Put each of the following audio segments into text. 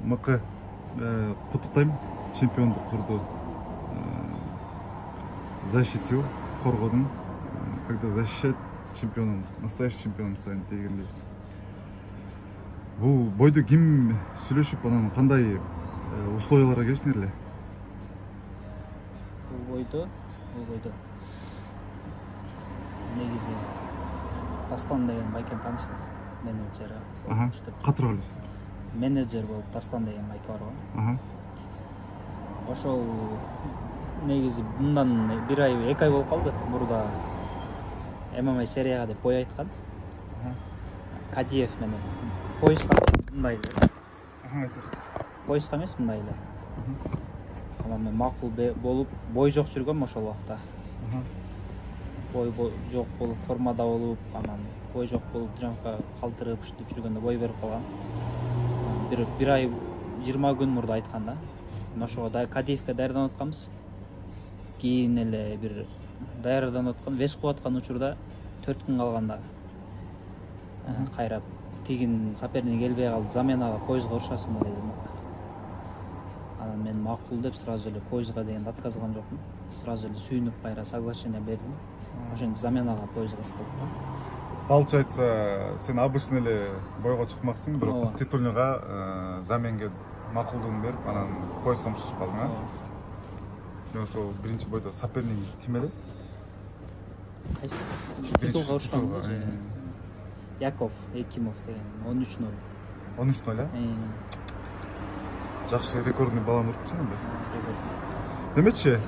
мыкы куттуктайм, чемпиондук курду, защитил, коргодум. Когда защищать чемпионом, настоящий чемпионом станет дегенде. Бул бойду ким сүйлөшүп, анан кандай условияларга келишсиңер эле? Бул бойдо негизи Дастан деген байкен таанышты, менеджери. Катырга эле. Менеджер болуп Дастан деген байке бар го. Ошол негизи мындан 1 ай, 2 ай болуп калды. Мурда ММА серияга деп бой айткан. Кадиев менен поездга мындай эле. Поездга эмес, мындай эле. Анан мен макул болуп, бой жок жүргөм ошол убакта. Бой жок болуп, формада болуп, анан бой жок болуп, тренировка калтырып, ушинтип жүргөндө бой берип калган. Бир ай 20 күн мурда айткан да. Ошого Кадиевке даярданып атканбыз. Кийин эле бир даярданып аткан, вес кууп аткан учурда 4 күн калганда кайрап тигин соперник келбей калды, заменага поездга урушасыңбы деди. Анан мен макул деп сразу эле поездга деген отказган жокмун. Сразу эле сүйүнүп кайра соглашение бердим. Ошентип заменага поездга уруп калдык. Получается, сен обычный эле бойго чыкмаксың, бирок титульныйга заменге макулдугун берип, анан поездга мушашып калдың, Мен ошол биринчи бойдо соперник ким эле? Кайсы? Титулга урушкан. Яков Экимов деген 13-0. 13-0, Жакшы рекордный баланы урупсуң эле. Демекчи,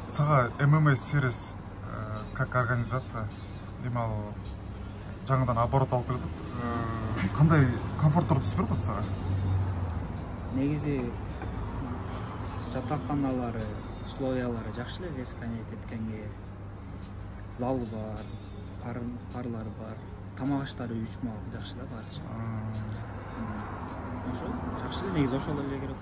сага ММА сервис как организация ал жаңыдан оборот алып берет. Кандай комфорттор түзүп берет сага? Негизи жатаканалары, условиялары жакшы эле, весканет эткенге. Зал бар, парлар бар, тамак аштары уюшма жакшы да барча. Ошол жакшы эле, негизи ошол эле керек.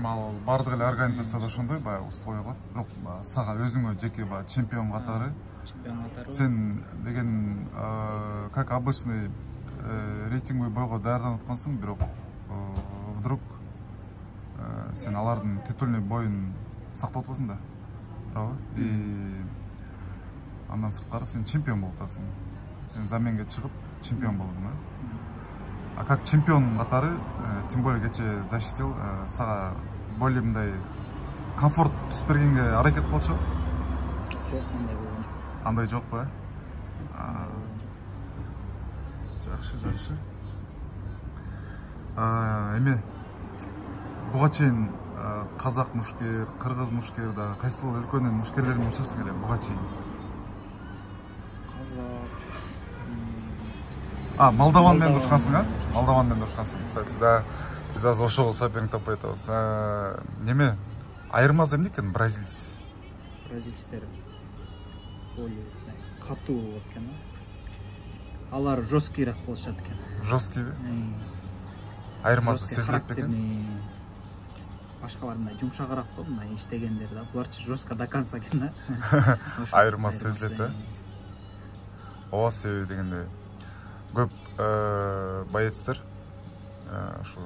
Ал бардык эле организацияда ошондой баягы условия бар. Бирок сага өзүңө жеке баягы чемпион катары. Сен деген как обычный рейтинговый бойго даярданып аткансың, бирок вдруг сен алардын титульный боюн сактап атпасың да. Туурабы? Андан сырткары сен чемпион болуп атасың. Сен заменге чыгып чемпион болдуң, А как чемпион катары, тем более кече защитил, сага более мындай комфорт түзүп бергенге аракет кылчу? Жок, андай болгон жок. Андай жокпу, Жакшы. Эме буга чейин казак мушкер, кыргыз мушкер да кайсыл өлкөнүн мушкерлерин мушташтың эле буга чейин? Молдован менен урушкансың, Молдован менен урушкансың, кстати, да. Биз азыр ошого соперник таппай атабыз. Неме айырмасы эмне экен бразилец? Бразилецтер более катуу болот экен. Алар жесткийраак болушат экен. Жесткийби? Айырмасы сезилет бекен? Башкаларындай жумшагыраак болот, мына иштегендер да. Буларчы жестко до конца экен да. Айырмасы сезилет, Ооба, себеби дегенде көп боецтер ушу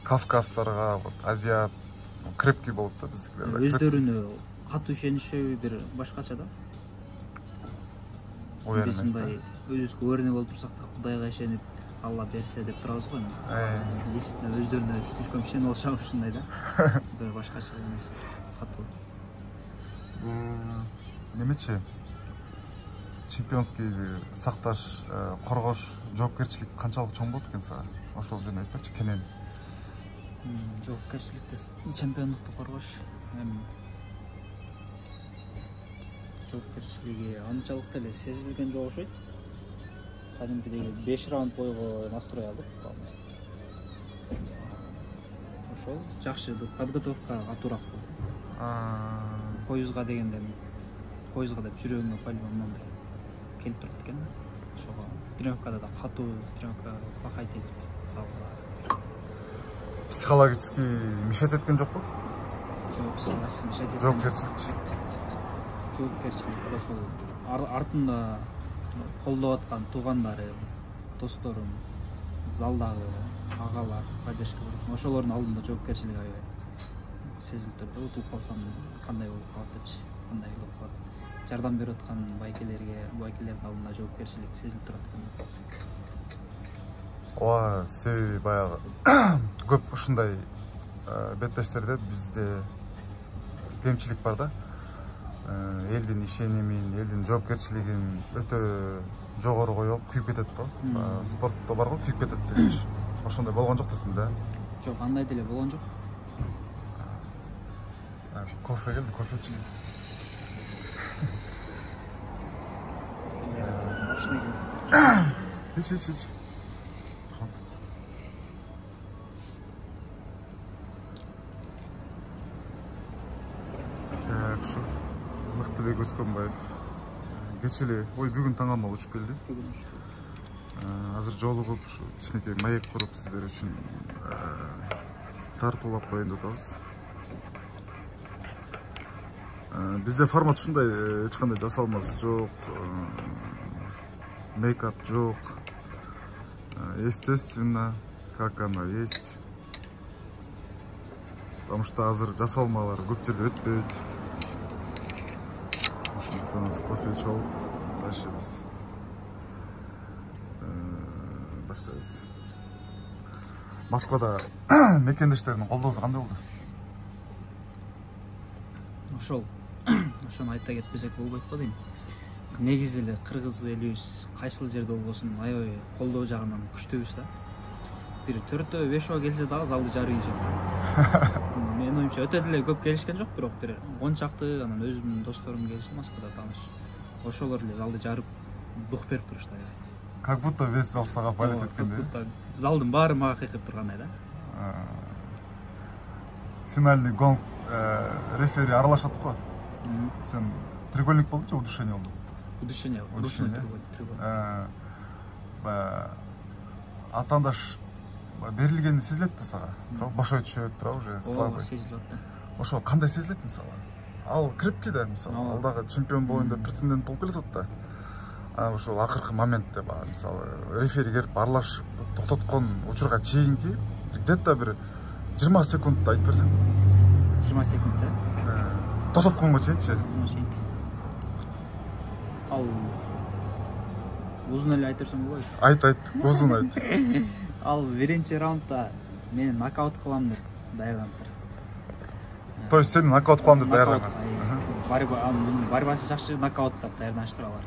Кавказдарга, Азия крепкий болот да биздикилер. Өздөрүнө катуу ишенишеби бир башкача да. Биз мындай өзүбүзгө өрнө болуп турсак да, Кудайга ишенип, Алла берсе деп турабыз го. Лично өздөрүнө слишком ишенип алышабы ушундай да. Бир башкача эмес, катуу. Немечи? Чемпионский сакташ, коргош, жоопкерчилик канчалык чоң болот экен сага? Ошол жөнүндө айтпачы, кенен. Жоопкерчиликти, чемпиондукту коргош, жоопкерчилиги анчалык деле сезилген жок окшойт. Кадимкидей 5 раунд бойго настрой алдык. Ошол жакшы подготовка катуураак болду. Поездга дегенде, поездга деп жүрөгүмө по-любому келип турат экен. Ошого тренировкада да катуу, тренировка пахать этип залга. Психологически мешать эткен жокпу? Жок, психологически мешать эткен. Жоопкерчилик. Ошол артында колдоп аткан туугандары, досторум, залдагы агалар, поддержка ошолордун алдында жоопкерчилик аябай сезилип турду. Утуп калсам кандай болуп калат депчи, кандай болуп калат. Жардам берип аткан байкелердин алдында жоопкерчилик сезилип турат. Ооба, себеби баягы көп ушундай беттештерде бизде кемчилик бар да. Элдин ишенимин, элдин жоопкерчилигин өтө жогору коюп күйүп кетет го. Спортто бар го, күйүп кетет дегенчи. Ошондой болгон жок десин да? Жок, андай деле болгон жок. Кофе келди, кофе ичейин. Ич. Так, шу. Мыктыбек Өскөнбаев. Кечээ бүгүн таң амал учуп келди. Азыр жолугуп, кичинекей маек куруп сиздер үчүн тартуулап коеюн деп атабыз. Бизде формат ушундай, эч кандай жасалмасы жок, мейкап жок. Естественно, как оно есть. Потому что азыр жасалмалар көп жерде өтпөйт. Ошондуктан кофе ичип алып баштайбыз. Москвада мекендештердин колдоосу кандай болду? Ошону айта кетпесек болбойт го дейм. Негизи эле кыргыз элибиз кайсыл жерде болбосун аябай колдоо жагынан күчтүүбүз да. Бир 4-5 келсе дагы залды жарый жок. Менин оюмча өтө деле көп келишкен жок, бирок бир 10 чакты анан өзүмдүн досторум келишти, Москвада тааныш. Ошолор эле залды жарып дух берип турушту. Как будто весь зал сага палет эткендей. Залдын баары мага кыйкып тургандай да. Финальный гол рефери аралашат го. Сен треугольник болду же удушение болду? Удушение. Атандаш берилгени сезилет да сага. Бошой түшөт, туурабы уже слабый. Сезилет да. Ошо кандай сезилет мисалы? Ал крепкий да мисалы. Ал дагы чемпион болоюн деп претендент болуп келатат да. Ошол акыркы моментте мисалы рефери келип аралашып токтоткон учурга чейинки где-то бир 20 секунд айтып берсең. 20 секунд да? Токтотконго чейинчи. Ал узун эле айтып берсем болбойбу? Айт, узун айт. Ал биринчи раундда мени нокаут кылам деп даярданып. То есть сени нокаут кылам деп даярданган? Борьбасы жакшы нокаут деп даярданыштыр алар.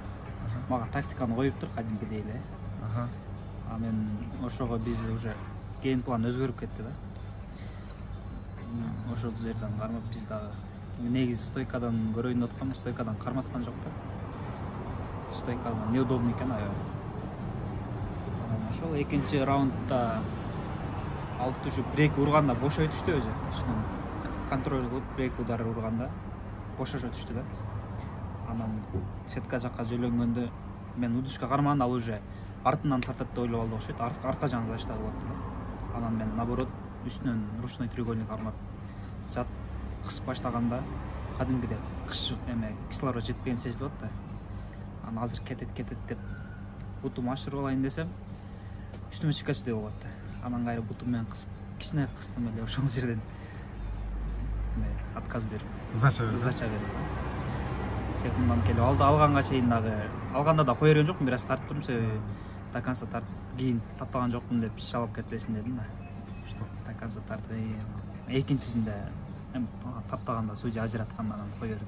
Мага тактиканы коюптур кадимкидей эле. Мен ошого биз уже гейм план өзгөрүп кетти да. Ошол жерден кармап биз дагы негизи стойкадан көрөйүн деп аткам, стойкадан карматкан жок да. Стойкадан неудобно экен аябай. Ошол экинчи раундда алып түшүп брейк урганда бошой түштү өзү. Үстүнөн контроль кылып брейк удары урганда бошошо түштү да. Анан сетка жакка жөлөнгөндө мен удушка кармаган, ал уже артынан тартат деп ойлоп алды окшойт. Арка жагын зачта болот да. Анан мен наоборот үстүнөн ручной треугольник кармап жат кысып баштаганда кадимкидей кислород жетпеген сезилип атты. Анан азыр кетет деп бутум ашырып алайын десем үстүмө чыккачтей болуп атты. Анан кайра бутум менен кысып кичине кыстым эле ошол жерден отказ берип сдача берип секундан келип алды. Алганга чейин дагы алганда да кое берген жокмун, бир аз тартып турдум, себеби до конца тартып кийин таптаган жокмун деп шалып кетпесин дедим да. Что до конца тартып экинчисинде таптаганда судья ажыраткандан кое бердим.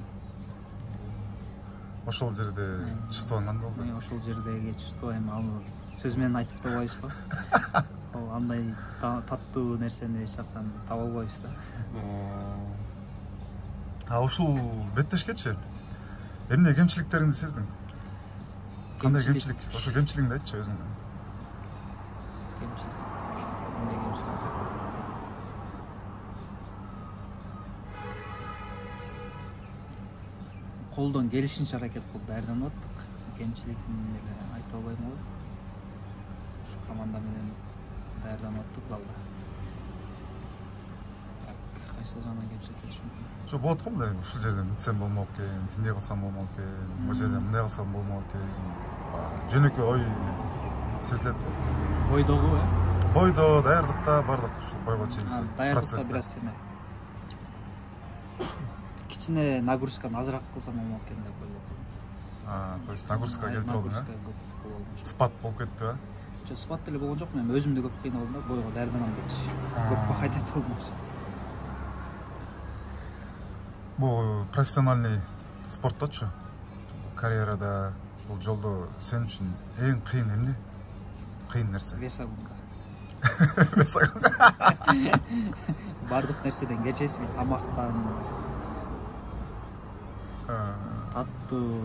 Ошол жерде чувствоң кандай болду? Ошол жердеги чувствоем ал сөз менен айтып болбойбуз го. Ал андай таттуу нерсени эч жактан таба албайбыз да. Ушул беттешкечи эмне кемчиликтериңди сездиң? Кандай кемчилик? Ошо кемчилигиңди айтчы өзүңдөн. Колдон келишинче аракет кылып даярданып аттык. Кемчилигин эле айта албайм го. Ушу команда менен даярданып аттык залда. Кайсыл жагынан кемчилик келиш мүмкүн? Ошо болот го мындай, ушул жерден мынтсем болмок экен, тиндей кылсам болмок экен, бул жерден мындай кылсам болмок экен. Жөнөкөй ой сезилет. Бойдогу, Бойдо, даярдыкта бардык ушул бойго чейинки даярдыкта бир аз эме. Кичине нагрузканы азыраак кылсам болмок экен деп ойлоп. То есть нагрузка келтирип алдың, спад болуп кетти, Жок, спад деле болгон жок, мен өзүмдү көп кыйналдым да, бойго даярданам депчи. Көп кайтат болмокчу. Бул профессиональный спортточу, карьерада бул жолдо сен үчүн эң кыйын эмне? Кыйын нерсе. Вес агунга. Вес агунга. Бардык нерседен кечесиң, тамактан, таттуу,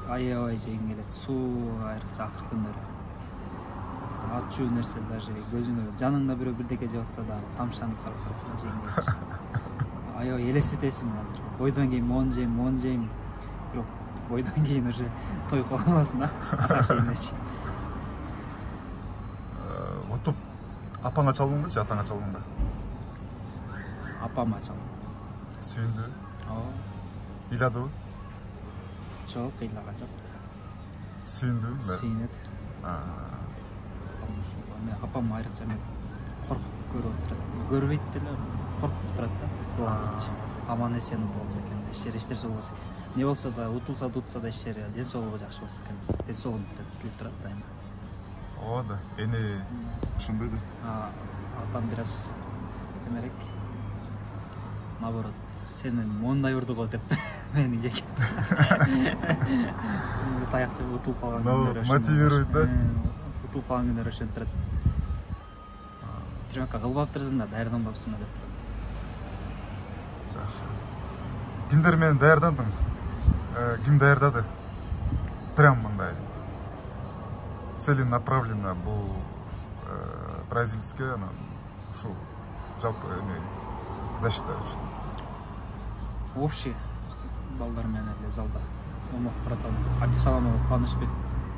аябай жегиң келет, суу, айрыкча акыр күндөрү. Ачуу нерсе даже көзүңө, жаныңда бирөө бирдеке жеп атса да тамшанып карап турасың жегиң келет. Аябай элестетесиң азыр. Бойдон кийин моун жейм, бирок бойдон кийин уже той кыла аласың да. Аташеймечи. Утуп апаңа чалдыңбы же атаңа чалдыңбы? Апама чалдым. Сүйүндү? Ооба. Ыйладыбы? Жок, ыйлаган жок. Сүйүндү? Сүйүнөт. Мен апам айрыкча мени коркуп көрүп турат. Көрбөйт деле, коркуп турат да. Аман эсен болсо экен, эч-нерсе болбосо. Не болсо да, утулса да ишери, ден соолугу жакшы болсо экен. Ден соолугун тилеп турат дайыма. Ооба да, эне ошондой да. Атам бир аз эмерек. Наоборот, сени моундай урду го деп мени кек. Таякча утулуп калган. Наоборот, мотивирует да. Утулуп калган күндөр ошентирет. Тренировка кылбаптырсың да, даярданбапсың да деп турат. Жакшы. Кимдер менен даярдандың? Ким даярдады? Прям мындай. Целенаправленно бул бразильский, анан ушул жалпы эме защита үчүн. Общий балдар менен эле залда Омок братан Абдисаламов Кубанычбек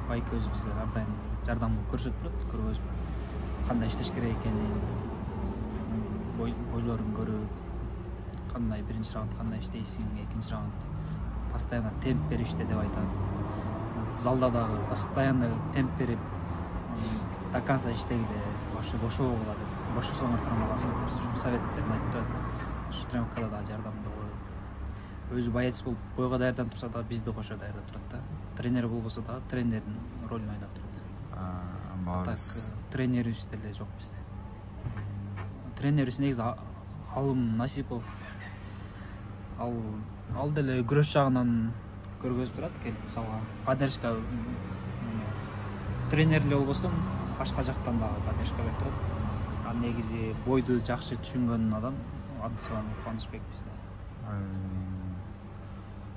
байке өзү бизге ар дайым жардам көрсөтүп турат, көрбөзбү. Кандай иштеш керек экенин, бойлорун көрүп, кандай биринчи раунд кандай иштейсиң, экинчи раунд постоянно темп бериште деп айтат. Залда дагы постоянно темп берип, до конца иштегиле, вообще бошобогула деп. Бошосоңор травмалансың деп советтерин айтып турат. Ушу тренировкада дагы жардам болот. Өзү боец болуп бойго даярданып турса да бизди кошо даярдап турат да. Тренер болбосо дагы тренердин ролун ойноп турат. Так, тренерибиз деле жок бизде. Тренерибиз негизи Алым Насипов. Ал деле күрөш жагынан көргөзүп турат, келип мисалга поддержка тренер эле болбосо башка жактан дагы поддержка берип турат. Негизи бойду жакшы түшүнгөн адам Абдисаламов Кубанычбек бизде.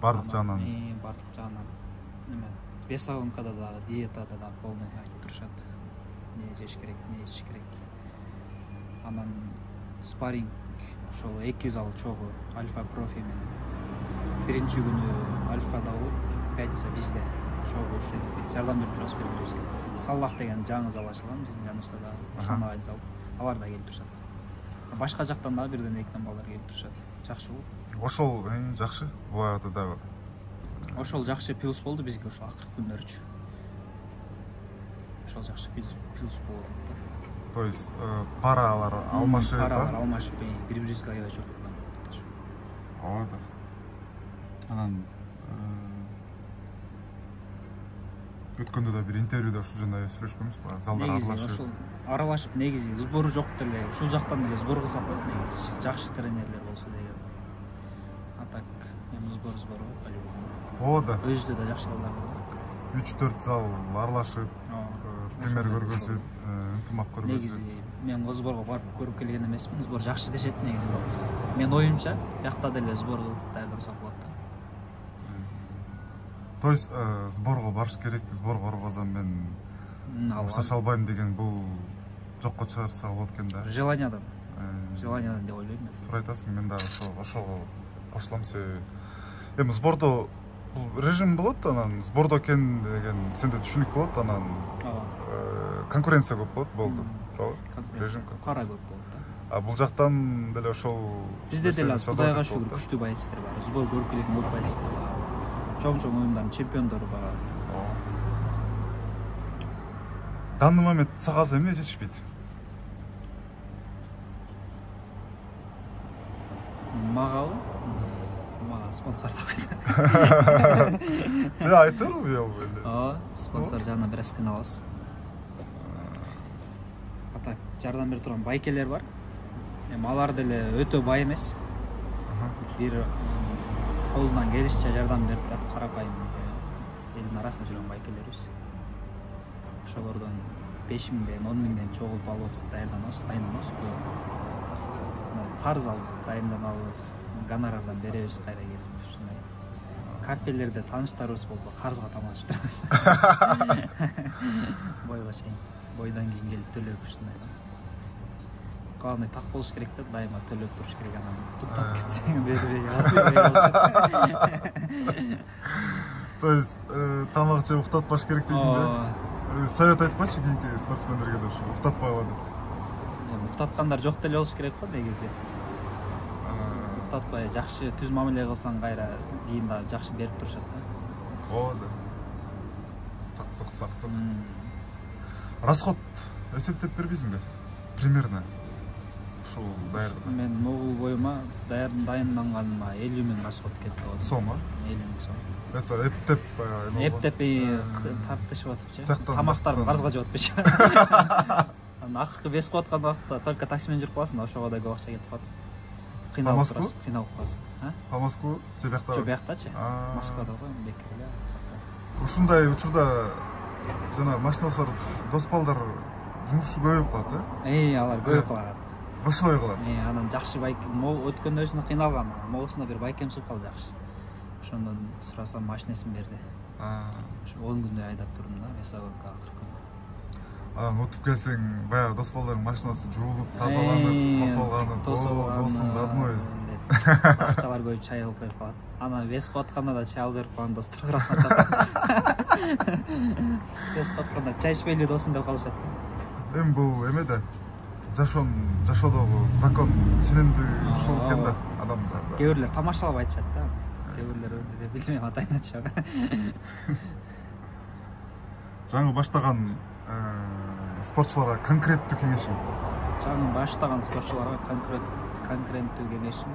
Бардык жагынан. Бардык жагынан. Неме? Весовонкада дагы, диетада да полный айтып турушат. Не жеш керек, не ич керек. Анан спарринг ошол 2 зал чогуу Альфа профи менен. Биринчи күнү Альфада болуп, пятница бизде чогуу ошо жардам берип турабыз бири-бирибизге. Саллах деген жаңы зал ачылган биздин жаныбызда да, Ушанбай зал. Алар да келип турушат. Башка жактан дагы бирден экиден балдар келип турушат. Жакшы болуп. Ошол жакшы. Буга дагы. Ошол жакшы плюс болду бизге ошол акыркы күндөрчү. Ошол жакшы плюс болду да. То есть паралар алмашып, паралар алмашып, бири-бирибизге аябай жок жардам берип. Ооба да. Анан өткөндө да бир интервьюда ушул жөнүндө сүйлөшкөнбүз, залдар аралашып. Ошол аралашып негизи сбору жок деле, ушул жактан деле сбор кылсак болот негизи. Жакшы тренерлер болсо деген. А так, эми сбор по-любому. Ооба да. Өзүдө да жакшы балдар бар. 3-4 зал аралашып, пример көргөзүп, ынтымак көргөзүп. Негизи мен сборго барып көрүп келген эмесмин. Сбор жакшы дешет негизи, бирок мен оюмча, биякта деле сбор кылып даярдансак болот да. То есть сборго барыш керек, сборго барбасам мен урсаша албайм деген бул жокко чыгарсак болот экен да. Желаниядан деп ойлойм мен. Туура айтасың, мен дагы ошого кошулам. Эми сбордо бул режим болот, анан сбордо экен деген сенде түшүнүк болот, анан конкуренция көп болот, болду. Туурабы? Режим пара көп болот да. Бул жактан деле ошол бизде деле Кудайга шүгүр күчтүү боецтер бар. Сбор көрүп келген көп боецтер бар. Чоң-чоң оюндардын чемпиондору бар. данный момент сагазы эмне жетишпейт? Мага спонсор тапайт. Же айтырбы албы эле. Ооба, спонсор жагынан бир аз кыйналабыз. Ата жардам берип турган байкелер бар. Эми алар деле өтө бай эмес. Бир колунан келишинче жардам берип турат карапайым элдин арасында жүргөн байкелерибиз. Ошолордон 5.000ден 10.000ден чогулуп алып отуруп даярданабыз, дайындалабыз. Карыз алып дайынданабыз, гонорардан беребиз кайра келип ушундай. Кафелерде тааныштарыбыз болсо карызга тамашып турабыз. Бойго чейин, бойдон кийин келип төлөп ушундай. Главный так болуш керек да, дайыма төлөп туруш керек, анан туктап кетсең бербей алып. То есть тамак жеп уктатпаш керек дейсиң да? Совет айтып койчу кийинки спортсмендерге да ушу уктатпагыла деп. Уктаткандар жок деле болуш керек го негизи. Уктатпай жакшы түз мамиле кылсаң кайра кийин да жакшы берип турушат да. Ооба да. Тактык сактык. Расход эсептеп бербейсиңби? Примерно. Ушул даярдык. Мен могул боюма дайынданганыма 50.000 расход кетти го. Сом, 50.000 сом. Это эптеп тартышып атыпчы. Тамактарын карызга жеп атпайчы. Акыркы бес кылып аткан убакта только такси менен жүрүп каласың, ошого да көп акча кетип калат. Кыйналып каласың. По Москву же биякта? Жок, бияктачы. Москвада го бекер. Ушундай учурда жана машиналар, дос-балдар жумушу көбөйүп калат, алар көбөйүп калат. Бошой калат. Анан жакшы байк, өткөндө өзүнө кыйналган, могусунда бир байкем чыгып калды жакшы. Ошондон сурасам машинесин берди. Ошо 10 күндөй айдап турдум да, Весовокко акыркы. Анан утуп келсең, баягы дос-балдардын машинасы жуулуп, тазаланып, тосолганып, досуң родной. Акчалар көбүп чай алып коюп калат. Анан вес кылып атканда да чай алып берип калган достор рахмат. Вес кылып атканда чай ичпейли досуң деп калышат. Эми бул эме да жашоодогу закон ченемдүү ушул экен да адамдарда. Кээ бирлер тамашалап айтышат да. Кээ бирлер деп билбейм, атайын айтышат. Жаңы баштаган спортчуларга конкреттүү кеңешим? Жаңы баштаган спортчуларга конкреттүү кеңешим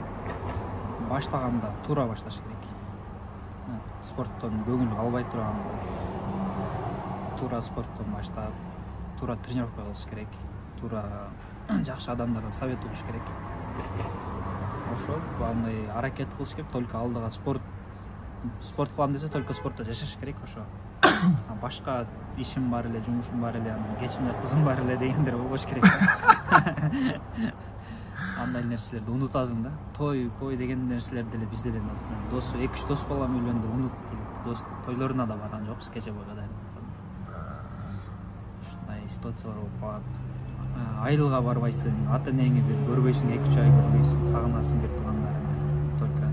баштаганда туура башташ керек. Спорттон көңүл албай турганда туура спорттон баштап, туура тренировка кылыш керек, туура жакшы адамдардан совет угуш керек. Ошол андай аракет кылыш керек, только алдыга спорт кылам десе, только спортто жашаш керек ошо. Башка ишим бар эле, жумушум бар эле, кечинде кызым бар эле дегендер болбош керек. Андай нерселерди унутасың да. Той деген нерселерди деле биз деле дос 2-3 дос балам үйлөндү, унутуп дос тойлоруна да барган жокпуз кече бойго да. Ушундай ситуациялар болуп калат. Айылга барбайсың, ата-энеңи бир көрбөйсүң, 2-3 ай көрбөйсүң, сагынасың бир туугандарыңды. Только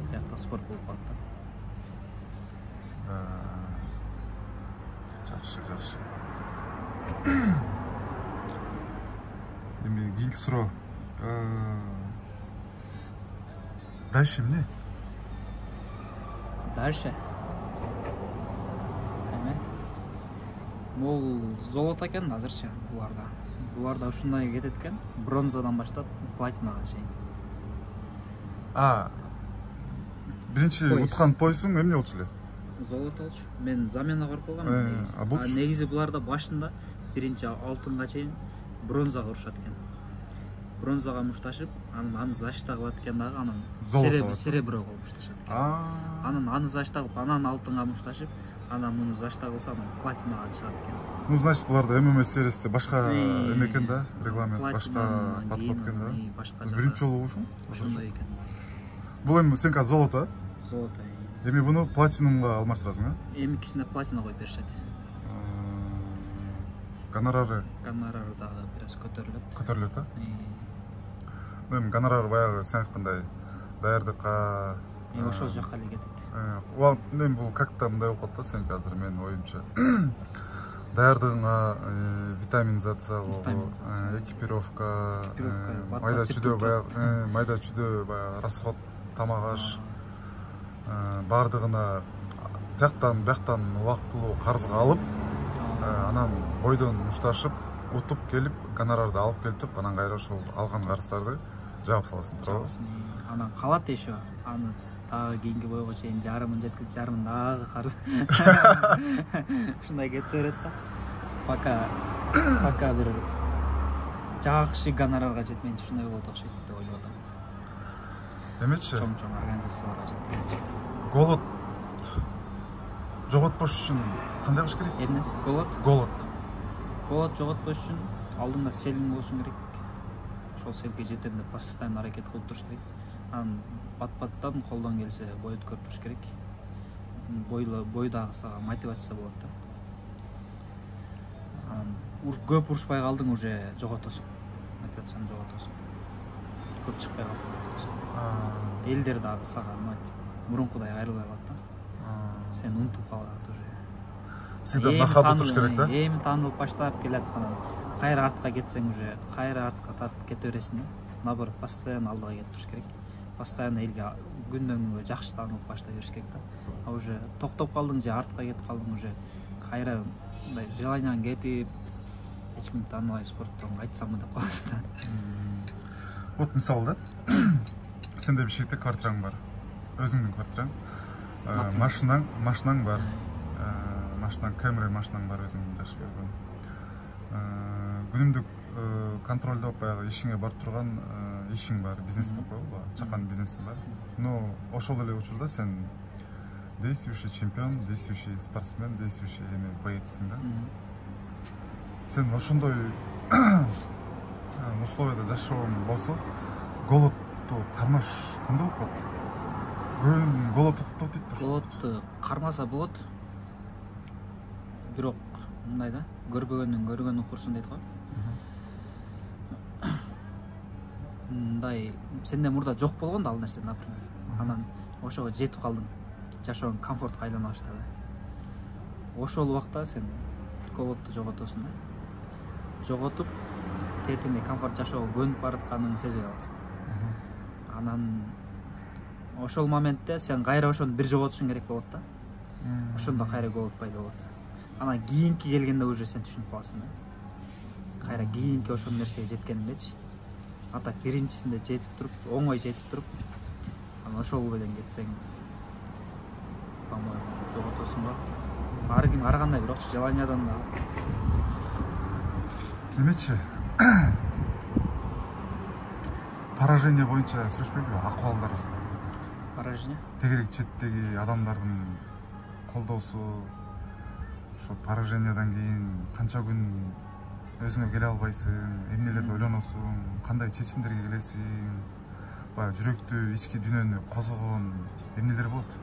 биякта спорт болуп калат да. Жакшы. Эми кийинки суроо. Дальше эмне? Дальше. Могул золото экен азырча буларда. Буларда ушундай кетет экен, бронзадан баштап платинага чейин. Биринчи уткан поясың эмне болчу эле? Золото болчу. Мен заменага барып калгам. Негизи буларда башында биринчи алтынга чейин бронзага урушат экен. Бронзага мушташып, аны защита кылат экен дагы, анан сереброго мушташат экен. Анан аны защита кылып, анан алтынга мушташып, анан муну защита кылса, анан платинага чыгат экен. Ну, значит, буларда ММА серисте башка эме экен да, регламент, башка подход экен да. Биринчи жолу ушул? Ошондой экен. Бул эми сен казыр золото? Золото. Эми буну платинумга алмаштырасың, Эмикисине платина коюп беришет. Гонорары дагы бир аз көтөрүлөт. Көтөрүлөт, эми гонорар баягы сен айткандай даярдыкка ошол жакка эле кетет. Эми бул как-то мындай болуп калат да, сен азыр менин оюмча. Даярдыгыңа витаминизацияга, экипировка, майда чүйдө баягы расход, тамак аш бардыгына тияктан бияктан убактылуу карызга алып, анан бойдон мушташып утуп келип гонорарды алып келип туруп анан кайра ошол алган карыздарды жаап саласың туурабы? Анан калат еще аны дагы кийинки бойго чейин жарымын жеткиziп жарымын дагы карыз ушундай кетип берет да. Пока бир жакшы гонорарга жетмейинче ушундай болот окшойт деп ойлоп атам. Эмечи? Чоң организацияларга жеткенче. Голод жоготпош үчүн кандай кылыш керек? Эмне? Голод жоготпош үчүн алдыңда селиң болушуң керек. Ошол селге жетем деп постоянно аракет кылып туруш керек. Анан бат-баттан колдон келсе бой өткөрүп туруш керек. Бойдагы сага мотивация болот да. Анан көп урушпай калдың уже жоготосуң. Мотивацияны жоготосуң. Көп чыкпай калсаң жоготосуң. Элдер дагы сага мурункудай кайрылбай калат да. Сен унутуп калат уже. Всегда на ходу туруш керек да? Эми таанылып баштап келет анан кайра артка кетсең уже кайра артка тартып кете бересиң да. Наоборот, постоянно алдыга кетип туруш керек. Постоянно элге күндөн күнгө жакшы таанылып баштай бериш керек да. А уже токтоп калдың же артка кетип калдың уже кайра мындай желанияң кетип эч кимди тааныбай спорттон кайтсамбы деп каласың да. Вот мисалы да, сенде бишкекте квартираң бар, өзүңдүн квартираң, машинаң бар, Camry машинаң бар, өзүң жашап жүргөн. Күнүмдүк контролдоп баягы ишиңе барып турган ишиң бар, бизнес деп коелу, чакан бизнесиң бар. Но ошол эле учурда сен действующий чемпион, действующий спортсмен, действующий боецсиң да. Сен ошондой условияда жашоом болсо, голодду кармаш кандай болуп калат? Көбүн голод токтот дейт. Голодду кармаса болот. Бирок мындай да, көрбөгөндүн курсун дейт го. Мындай сенде мурда жок болгон да ал нерсе, например. Анан ошого жетип калдың. Жашооң комфортко айлана баштады. Ошол убакта сен голодду жоготосуң да. Жоготуп, тетиңде комфорт жашоого көнүп баратканыңды сезбей каласың. Анан ошол моментте сен кайра ошону бир жоготушуң керек болот да. Ошондо кайра голод пайда болот. Анан кийинки келгенде уже сен түшүнүп каласың да. Кайра кийинки ошол нерсеге жеткениндечи. А так биринчисинде жетип туруп, оңой жетип туруп, анан ошол менен кетсең, по-моему, жоготосуң да. Ар ким ар кандай бирок желаниядан да. Эмечи? Поражение боюнча сүйлөшпөйбү, акыбалдар. Поражение? Тегерек четтеги адамдардын колдоосу, ошо поражениядан кийин канча күн өзүңө келе албайсың, эмнелерди ойлоносуң, кандай чечимдерге келесиң, баягы жүрөктү, ички дүйнөнү козгогон эмнелер болот?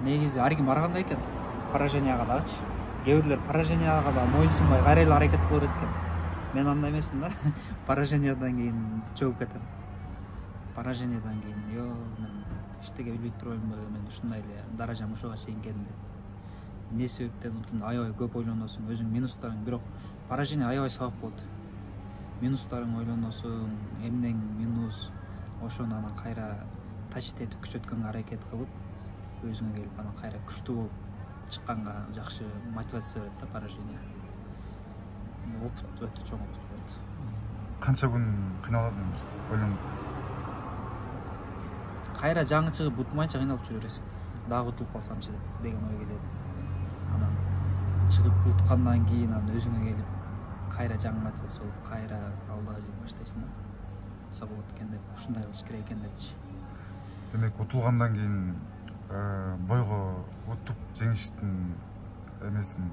Негизи ар ким ар кандай экен, пораженияга дагычы. Кээ бирлер пораженияга да моюнсунбай кайра эле аракет кылып берет экен. Мен андай эмесмин да. Поражениядан кийин чөгүп кетем. Поражениядан кийин, мен эчтеке билбей турбаймынбы, мен ушундай эле даражам ушуга чейин келдим деп. Не себептен аябай көп ойлоносуң, өзүң минустарың, бирок поражение аябай сабак болот. Минустарың ойлоносуң, эмнең минус, ошону анан кайра тачит этип күчөткөнгө аракет кылып, өзүңө келип анан кайра күчтүү болуп чыкканга жакшы мотивация берет да поражение. Опыт өтө чоң опыт болот. Канча күн кыйналасың ойлонуп? Кайра жаңы чыгып утмайынча кыйналып жүрө бересиң. Дагы утулуп калсамчы деген ой келет. Анан чыгып уткандан кийин анан өзүңө келип кайра жаңы мотивация болуп кайра алдыга жетип баштайсың да. Утса болот экен деп, ушундай кылыш керек экен депчи. Демек утулгандан кийин бойго утуп жеңиштин эмесин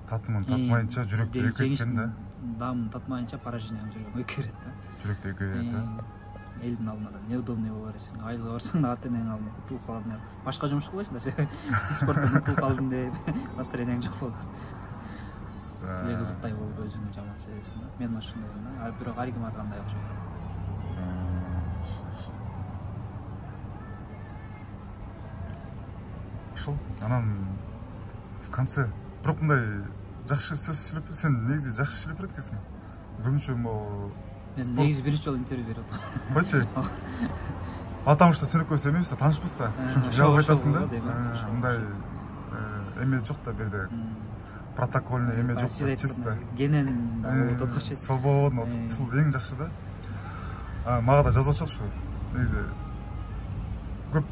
татымын татмайынча жүрөктө өйкөйт экен да. Дамын татмайынча поражениянын жүрөгүн өйкөйт да. Жүрөктө өйкөйт да. Элдин алдында неудобный боло бересиң. Айылга барсаң да ата энеңдин алдында утулуп калган. Башка жумуш кылбайсың да сен. Спорттон утулуп калдым деп настроениең жок болот. Кызыктай болуп өзүңдү жаман сезесиң да. Мен ошондоймун да. Бирок ар ким ар кандай окшойт. Ошол анан в конце бирок мындай жакшы сөз сүйлөп, сен негизи жакшы сүйлөп берет экенсиң. Көбүнчө могу мен негизи биринчи жолу интервью берип атам. Койчу. Потому что сен экөөбүз эмес да, таанышпыз да. Ошон үчүн жалп айтасың да. Мындай эме жок да берде. протокольный эме жок, чисто кенен болуп атат. Свободно отуп эң жакшы да. Мага да жазып атышат ушу. Негизи көп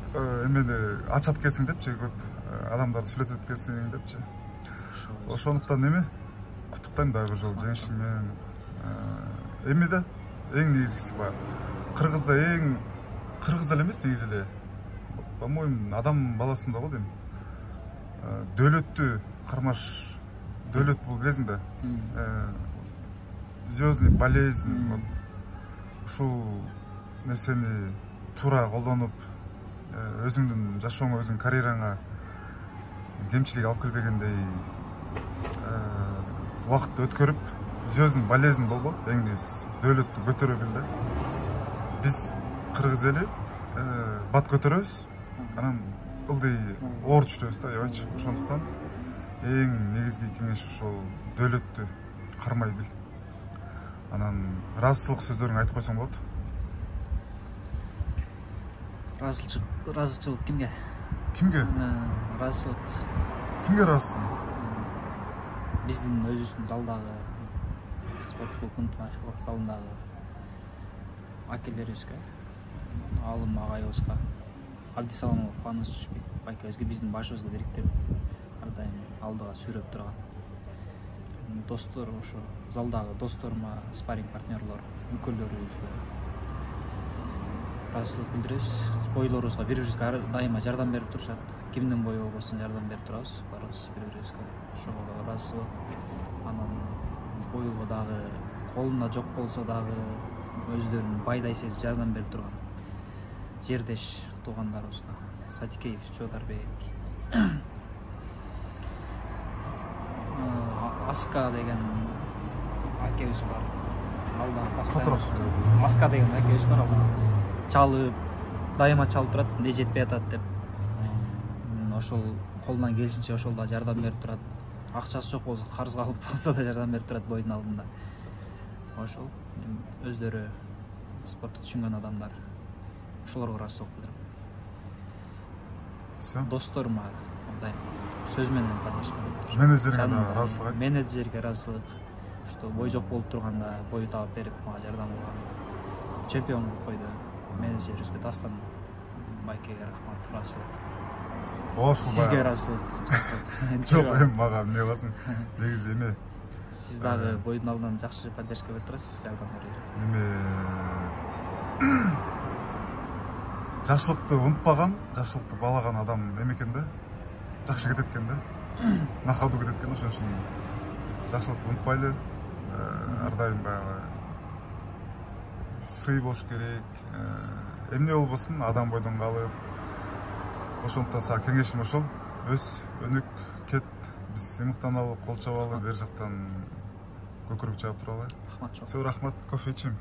эмени ачат экенсиң депчи, көп адамдарды сүйлөтөт экенсиң депчи. Ошондуктан эме куттуктайм дагы бир жолу жеңишиң менен. Эми да эң негизгиси бар. Кыргызда эң кыргыз эле эмес негизи эле. По-моему, адам баласында го дейм. Дөлөттү кармаш, дөлөт бул билесиң да. Звездный болезнь, ушул нерсени туура колдонуп, өзүңдүн жашооңо, өзүңдүн карьераңа кемчилик алып келбегендей убакытты өткөрүп, звездный болезнь болбо, эң негизгиси. Дөлөттү көтөрө бил да. Биз кыргыз эли бат көтөрөбүз, анан ылдый оор түшүрөбүз да, аябайчы. Ошондуктан эң негизги кеңеш ошол дөлөттү кармай бил. Анан ыраазычылык сөздөрүңдү айтып койсоң болот. Ыраазычылык кимге? Кимге? Ыраазычылык. Кимге ыраазысың? Биздин өзүбүздүн залдагы спорт клубунун залындагы акелерибизге, алым агайыбызга, Абдисаламов Кубаныч байкебизге, биздин башыбызды бириктирип, ар дайым алдыга сүйрөп турган достор, ошо залдагы досторума, спарринг партнерлор, мүкөлдөрүбүзгө ыраазычылык билдиребиз. Бойлорубузга бири-бирибизге дайыма жардам берип турушат. Кимдин бою болбосун жардам берип турабыз, барыбыз бири-бирибизге. Ошого ыраазычылык. Анан боюга дагы, колунда жок болсо дагы өздөрүн байдай сезип жардам берип турган жердеш туугандарыбызга, Сатикеев Чодарбек, Аска деген акебиз бар. Алда Аска деген акебиз бар, алда чалып, дайыма чалып турат, эмне жетпей атат деп. Ошол колунан келишинче ошол да жардам берип турат. Акчасы жок болсо, карыз калып болсо да жардам берип турат бойдун алдында. Ошол өздөрү спортты түшүнгөн адамдар. Ошолорго ыраазычылык билдирем. Досторума мындай сөз менен поддержка берип турушат. Менеджерге да ыраазычылык айт. Менеджерге ыраазычылык. Что бой жок болуп турганда бою таап берип мага жардам кылган. Чемпион кылып койду. Менеджерибизге Дастан байкеге рахмат, ыраазычылык. Ошол сизге ыраазычылык. Жок, эми мага эмне кыласың? Негизи эме сиз дагы бойдун алдынан жакшы поддержка берип турасыз, жардам берип. Эме жакшылыкты унутпаган, жакшылыкты баалаган адам эме экен да. Жакшы кетет экен да. Нахалдуу кетет экен, ошон үчүн жакшылыкты унутпайлы. Ар дайым баягы сый болуш керек. Эмне болбосун, адам бойдон калып. Ошондуктан сага кеңешим ошол. Өс, өнүк, кет. Биз эмиктаналы, кол чабалы, бер жактан көкүрөк чаап туралы. Рахмат. Все, рахмат, кофе ичем.